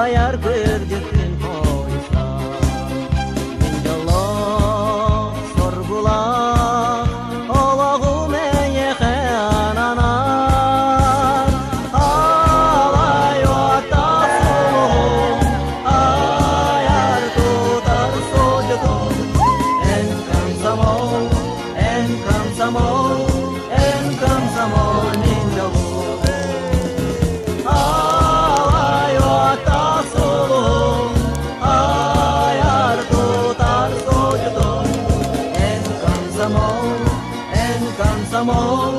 ayar berditin koysa Minjallah sorbula Allah'u meye khenanar Alay vatasum Ayar tutar sojudum Enkam zamon Enkam zamon Minjallah Alay vatasum Ayar tutar sojudum Enkam zamon Enkam zamon